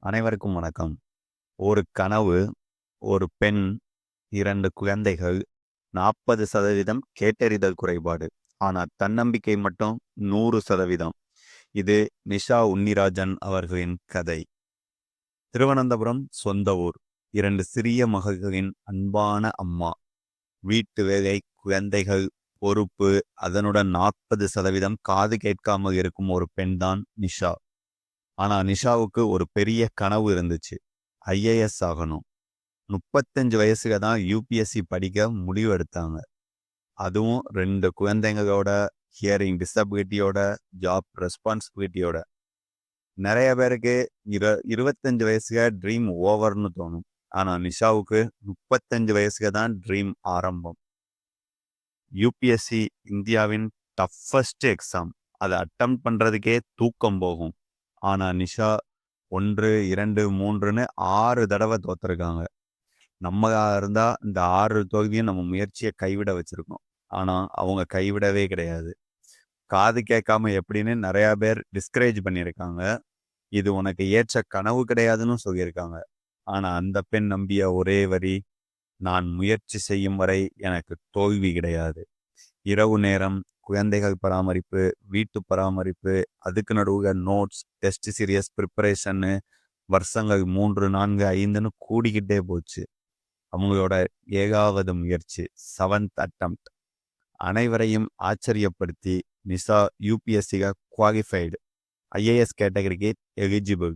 அனைவருக்கும் வணக்கம். ஒரு கனவு, ஒரு பெண், 2 குழந்தைகள், 40% கேட்டறிதல் குறைபாடு. ஆனா தன்னம்பிக்கை மட்டும் 100%. இது நிஷா உன்னிராஜன் அவர்களின் கதை. திருவனந்தபுரம் சொந்த ஊர். 2 சிறிய மகள்களின் அன்பான அம்மா. வீட்டு வேலை, குழந்தைகள், பொறுப்பு, அதனுடன் 40% காது கேட்காமல் இருக்கும் ஒரு பெண்தான் நிஷா. ஆனா நிஷாவுக்கு ஒரு பெரிய கனவு இருந்துச்சு. ஐஏஎஸ் ஆகணும். 35 வயசுல தான் யுபிஎஸ்சி படிக்க முடிவு எடுத்தாங்க. அதுவும் 2 குழந்தைங்களோட, ஹியரிங் டிசபிலிட்டியோட, ஜாப் ரெஸ்பான்சிபிலிட்டியோட. நிறைய பேருக்கு 25 வயசுல ட்ரீம் ஓவர்னு தோணும். ஆனா நிஷாவுக்கு 35 வயசுல தான் ட்ரீம் ஆரம்பம். யுபிஎஸ்சி இந்தியாவின் டஃபஸ்ட் எக்ஸாம். அதை அட்டெம்ப்ட் பண்றதுக்கே தூக்கம் போகும். ஆனா நிஷா 1, 2, 3ன்னு 6 தடவை தோத்துருக்காங்க. நம்மளா இருந்தா இந்த 6 தோல்வியும் நம்ம முயற்சியை கைவிட வச்சிருக்கோம். ஆனா அவங்க கைவிடவே கிடையாது. காது கேட்காம எப்படின்னு நிறைய பேர் டிஸ்கரேஜ் பண்ணியிருக்காங்க. இது உனக்கு ஏற்ற கனவு கிடையாதுன்னு சொல்லியிருக்காங்க. ஆனா அந்த பெண் நம்பிய ஒரே வரி, நான் முயற்சி செய்யும் வரை எனக்கு தோல்வி கிடையாது. இரவு நேரம், குழந்தைகள் பராமரிப்பு, வீட்டு பராமரிப்பு, அதுக்கு நடுவுல நோட்ஸ், டெஸ்ட் சீரியஸ் ப்ரிப்பரேஷன்னு வருஷங்கள் 3, 4, 5ன்னு கூடிக்கிட்டே போச்சு. அவங்களோட 7வது முயற்சி, 7th அட்டெம்ப்ட், அனைவரையும் ஆச்சரியப்படுத்தி நிஷா யூபிஎஸ்சிக குவாலிஃபைடு, ஐஏஎஸ் கேட்டகரிக்கு எலிஜிபிள்.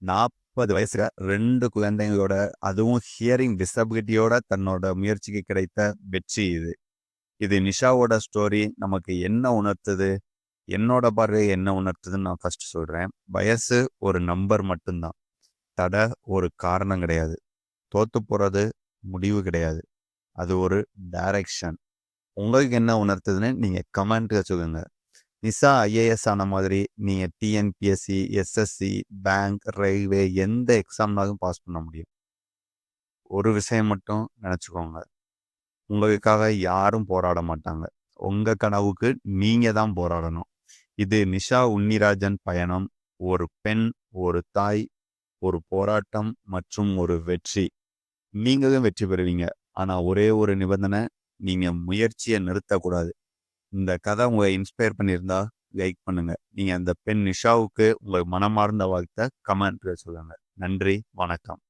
40 வயசுல 2 குழந்தைங்களோட, அதுவும் ஹியரிங் டிசபிலிட்டியோட தன்னோட முயற்சிக்கு கிடைத்த வெற்றி இது. இது நிஷாவோட ஸ்டோரி நமக்கு என்ன உணர்த்துது? என்னோட பார்வை என்ன உணர்த்துதுன்னு நான் ஃபர்ஸ்ட் சொல்றேன். வயசு ஒரு நம்பர் மட்டும்தான். தடை ஒரு காரணம் கிடையாது. தோத்து போறது முடிவு கிடையாது. அது ஒரு டைரக்ஷன். உங்களுக்கு என்ன உணர்த்துதுன்னு நீங்க கமெண்ட்ல சொல்லுங்க. நிஷா ஐஏஎஸ் ஆன மாதிரி நீங்க டிஎன்பிஎஸ்சி, எஸ்எஸ்சி, பேங்க், ரயில்வே எந்த எக்ஸாம்னாலும் பாஸ் பண்ண முடியும். ஒரு விஷயம் மட்டும் நினைச்சுக்கோங்க. உங்களுக்காக யாரும் போராட மாட்டாங்க. உங்க கனவுக்கு நீங்க தான் போராடணும். இது நிஷா உன்னிராஜன் பயணம். ஒரு பெண், ஒரு தாய், ஒரு போராட்டம் மற்றும் ஒரு வெற்றி. நீங்களும் வெற்றி பெறுவீங்க. ஆனா ஒரே ஒரு நிபந்தனை, நீங்க முயற்சியை நிறுத்தக்கூடாது. இந்த கதை உங்களை இன்ஸ்பயர் பண்ணியிருந்தா லைக் பண்ணுங்க. நீங்க அந்த பெண் நிஷாவுக்கு உங்கள் மனமார்ந்த வாழ்த்தை கமெண்ட்ல சொல்லுங்க. நன்றி, வணக்கம்.